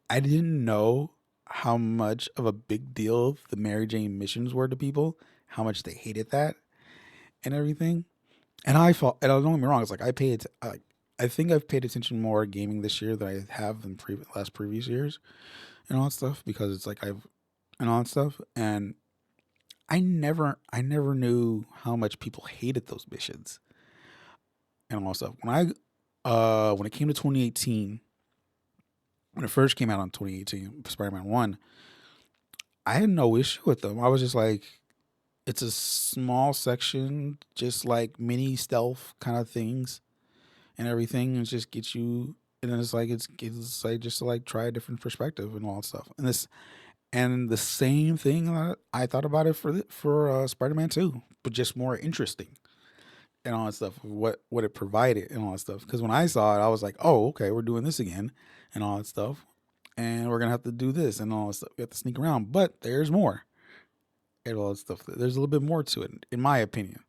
I didn't know how much of a big deal the Mary Jane missions were to people. How much they hated that and everything. And I felt. And don't get me wrong. It's like I think I've paid attention more to gaming this year than I have in previous years and all that stuff because it's like I've and all that stuff. And I never knew how much people hated those missions and all that stuff. When it came to 2018, when it first came out on 2018, Spider-Man 1, I had no issue with them. I was just like, it's a small section, just like mini stealth kind of things and everything, and just get you. And then it's like just to like try a different perspective and all that stuff. And the same thing I thought about it for Spider-Man 2, but just more interesting and all that stuff. What it provided and all that stuff. Because when I saw it, I was like, oh, okay, we're doing this again and all that stuff, and we're gonna have to do this and all that stuff. We have to sneak around, but there's more and all that stuff. There's a little bit more to it, in my opinion,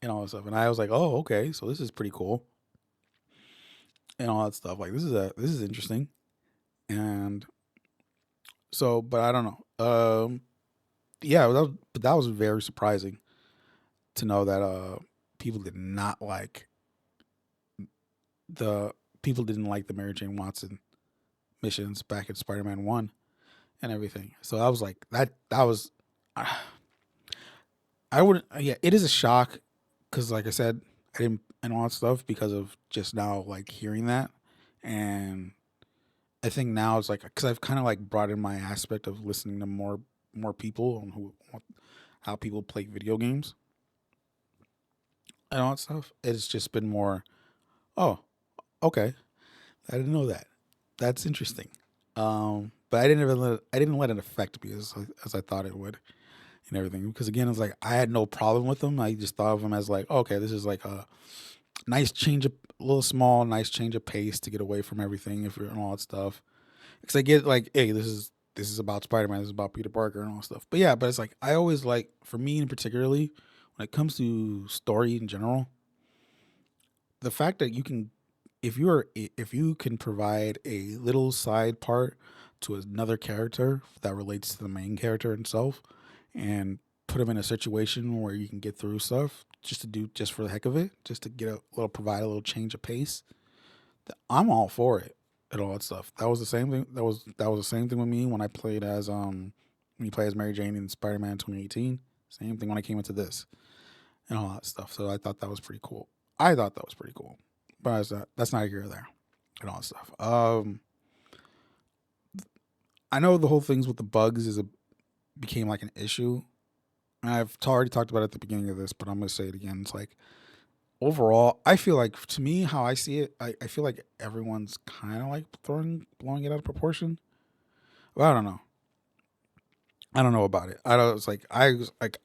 and all that stuff. And I was like, oh, okay, so this is pretty cool and all that stuff. Like this is interesting, and so, but I don't know. Yeah, but that was very surprising to know that people did not like the people didn't like the Mary Jane Watson missions back in Spider-Man 1 and everything. So I was like, that was, I wouldn't, yeah, it is a shock because, like I said, I didn't, and all that stuff because of just now, like, hearing that. And I think now it's like, because I've kind of like brought in my aspect of listening to more people and how people play video games and all that stuff. It's just been more, oh, okay, I didn't know that. That's interesting. But I didn't let it affect me as I thought it would and everything. Because again, it's like I had no problem with them. I just thought of them as like, oh, okay, this is like a nice change of a little small, nice change of pace to get away from everything if you're and all that stuff. Because I get like, hey, this is about Spider-Man, this is about Peter Parker and all that stuff. But yeah, but it's like I always like, for me in particularly, when it comes to story in general, the fact that you can, if you can provide a little side part to another character that relates to the main character himself, and put him in a situation where you can get through stuff just to do just for the heck of it, just to get a little provide a little change of pace, I'm all for it and all that stuff. That was the same thing. That was the same thing with me when I played as when you play as Mary Jane in Spider-Man 2018. Same thing when I came into this and all that stuff. So I thought that was pretty cool. I thought that was pretty cool. But that's not here or there and all that stuff. I know the whole things with the bugs became like an issue. And I've already talked about it at the beginning of this, but I'm gonna say it again. It's like overall, I feel like, to me, how I see it, I feel like everyone's kind of like blowing it out of proportion. Well, I don't know. I don't know about it. I don't. It's like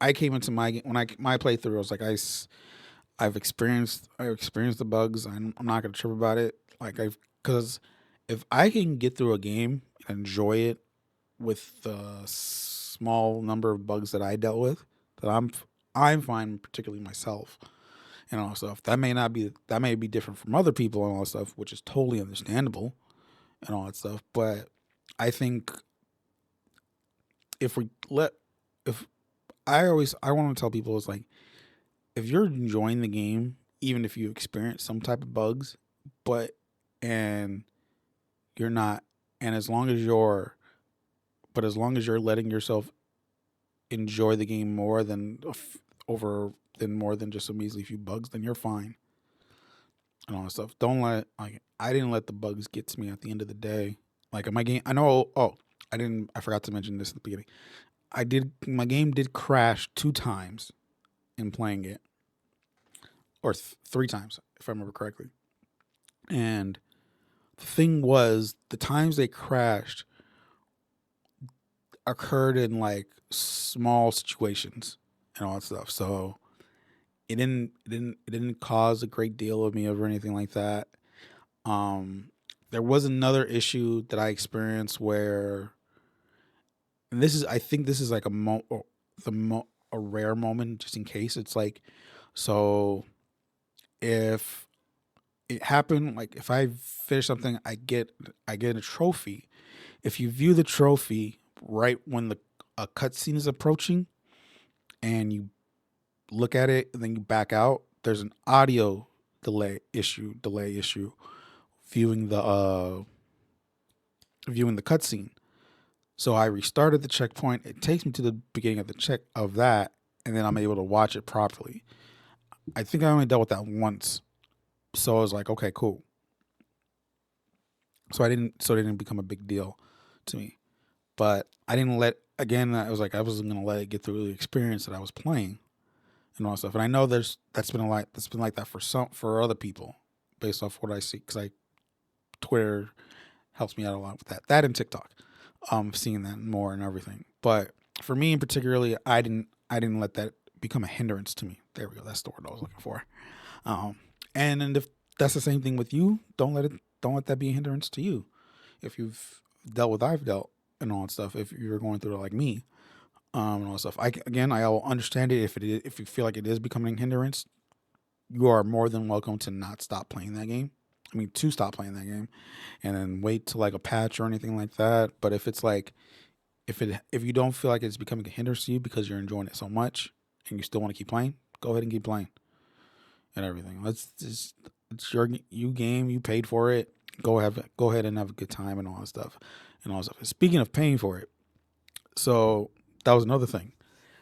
I came into my when I my playthrough. I was like I've experienced the bugs. I'm not gonna trip about it. Like because if I can get through a game and enjoy it with the small number of bugs that I dealt with, that I'm fine, particularly myself and all that stuff. That may be different from other people and all that stuff, which is totally understandable and all that stuff. But I think if we let if I want to tell people, it's like, if you're enjoying the game, even if you experience some type of bugs, but and you're not, and as long as you're letting yourself enjoy the game more than more than just a measly few bugs, then you're fine and all that stuff. Don't let like I didn't let the bugs get to me at the end of the day. Like in my game, I know. Oh, I forgot to mention this at the beginning. My game did crash 2 times in playing it, or 3 times if I remember correctly. And the thing was, the times they crashed occurred in like small situations and all that stuff. So it didn't cause a great deal of me or anything like that. There was another issue that I experienced where, and I think this is like a rare moment, just in case. It's like, so if it happened, like if I finish something, I get a trophy. If you view the trophy right when a cutscene is approaching, and you look at it and then you back out, there's an audio delay issue viewing the cutscene. So I restarted the checkpoint. It takes me to the beginning of the check of that, and then I'm able to watch it properly. I think I only dealt with that once, so I was like, okay, cool. So it didn't become a big deal to me. But I didn't let again. I was like, I wasn't gonna let it get through the experience that I was playing and all that stuff. And I know that's been like that for other people, based off what I see, because Twitter helps me out a lot with that and TikTok, seeing that more and everything. But for me in particularly, I didn't let that become a hindrance to me. There we go. That's the word I was looking for. And if that's the same thing with you, don't let that be a hindrance to you. If you've dealt with I've dealt and all that stuff, if you're going through it like me, and all that stuff, I will understand it if you feel like it is becoming a hindrance. You are more than welcome to not stop playing that game. I mean, to stop playing that game, and then wait till like a patch or anything like that. But if it's like, if you don't feel like it's becoming a hindrance to you because you're enjoying it so much and you still want to keep playing, go ahead and keep playing and everything. It's your game. You paid for it. go ahead and have a good time and all that stuff and all that stuff. Speaking of paying for it, so that was another thing.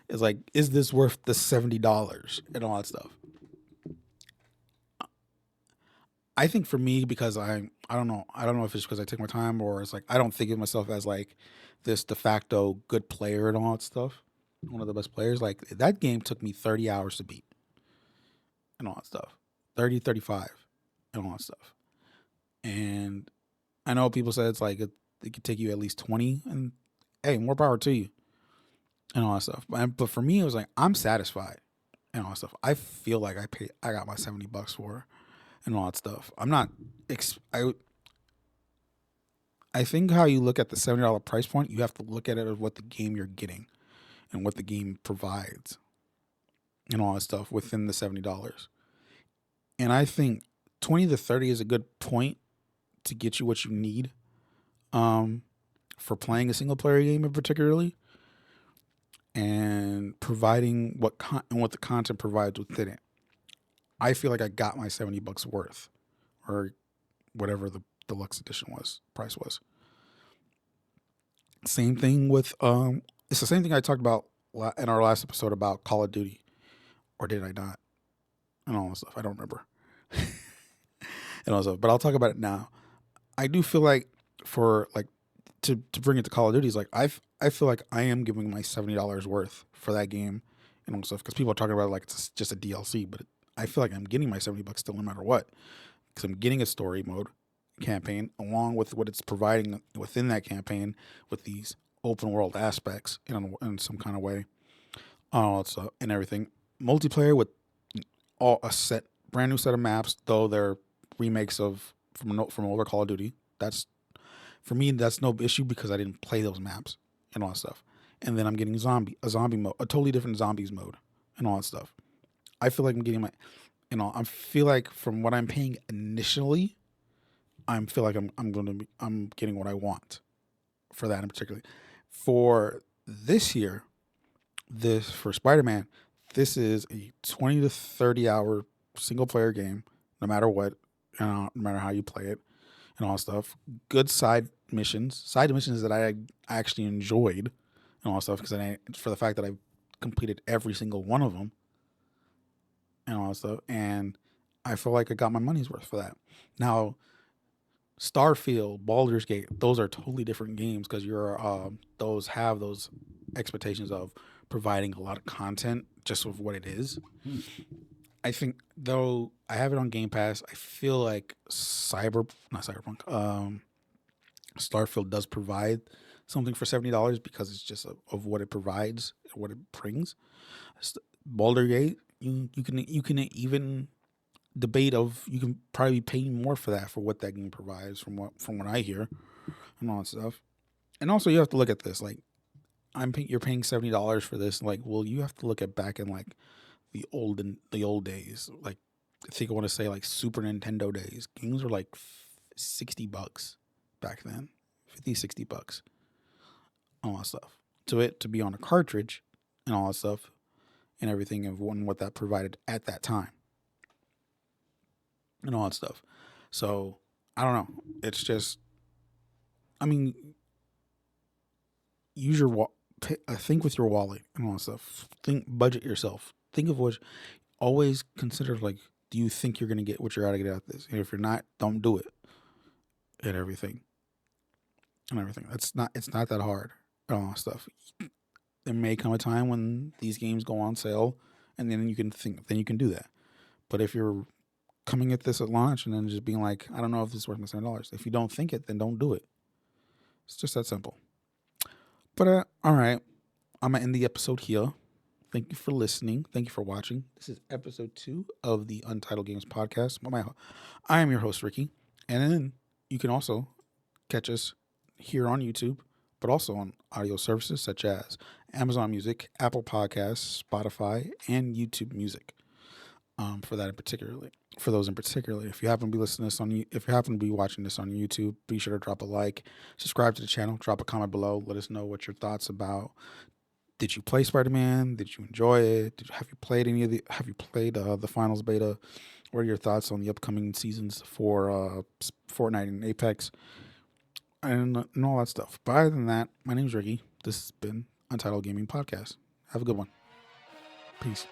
It's like, is this worth the $70 and all that stuff? I think for me, because I don't know if it's because I take my time or it's like I don't think of myself as like this de facto good player and all that stuff. One of the best players. Like that game took me 30 hours to beat and all that stuff. 30, 35 and all that stuff. And I know people say it's like it could take you at least 20 and hey, more power to you and all that stuff. But for me, it was like, I'm satisfied and all that stuff. I feel like I got my $70 for and all that stuff. I'm not, I think how you look at the $70 price point, you have to look at it as what the game you're getting and what the game provides and all that stuff within the $70. And I think 20 to 30 is a good point to get you what you need for playing a single player game in particularly and providing what the content provides within it. I feel like I got my $70 worth or whatever the deluxe edition price was. Same thing with it's the same thing I talked about in our last episode about Call of Duty, or did I not? And all that stuff. I don't remember. And also, but I'll talk about it now. I do feel like for like to bring it to Call of Duty is like I feel like I am giving my $70 worth for that game and all stuff because people are talking about it like it's just a DLC, but I feel like I'm getting my $70 still no matter what because I'm getting a story mode campaign along with what it's providing within that campaign with these open world aspects in some kind of way, and everything. Multiplayer with all brand new set of maps, though they're remakes from older Call of Duty. That's for me. That's no issue because I didn't play those maps and all that stuff. And then I'm getting a zombie mode, a totally different zombies mode, and all that stuff. I feel like I'm getting I feel like from what I'm paying initially, I feel like I'm getting what I want for that in particular. For this year, for Spider-Man, this is a 20 to 30 hour single player game, no matter what, no matter how you play it, and all that stuff. Good side missions that I actually enjoyed, and all that stuff because for the fact that I completed every single one of them, and all that stuff, and I feel like I got my money's worth for that. Now, Starfield, Baldur's Gate, those are totally different games because those have those expectations of providing a lot of content just with what it is. I think though I have it on Game Pass, I feel like Starfield does provide something for $70 because it's just of what it provides, what it brings. Baldur's Gate, you can even debate of you can probably pay more for that for what that game provides from what I hear and all that stuff. And also you have to look at this like you're paying $70 for this. Like, well, you have to look at back in like the old days. Like, I think I want to say like Super Nintendo days. Games were like $60 back then, $50-$60, all that stuff. To be on a cartridge and all that stuff and everything and what that provided at that time and all that stuff. So I don't know. It's just, I mean, use your think with your wallet and all that stuff. Budget yourself. Think of what. Always consider like, do you think you're gonna get what you're out to get out of this? And if you're not, don't do it. And everything. It's not that hard. And all that stuff. There may come a time when these games go on sale, and then you can do that. But if you're coming at this at launch and then just being like, I don't know if this is worth my $7. If you don't think it, then don't do it. It's just that simple. But all right, I'm gonna end the episode here. Thank you for listening. Thank you for watching. This is episode 2 of the Untitled Games podcast. I am your host, Ricky. And then you can also catch us here on YouTube, but also on audio services such as Amazon Music, Apple Podcasts, Spotify, and YouTube Music. For those in particular, if you happen to be watching this on YouTube, be sure to drop a like, subscribe to the channel, drop a comment below. Let us know what your thoughts about. Did you play Spider-Man? Did you enjoy it? Have you played the finals beta? What are your thoughts on the upcoming seasons for Fortnite and Apex and all that stuff? But other than that, my name's Ricky. This has been Untitled Gaming Podcast. Have a good one. Peace.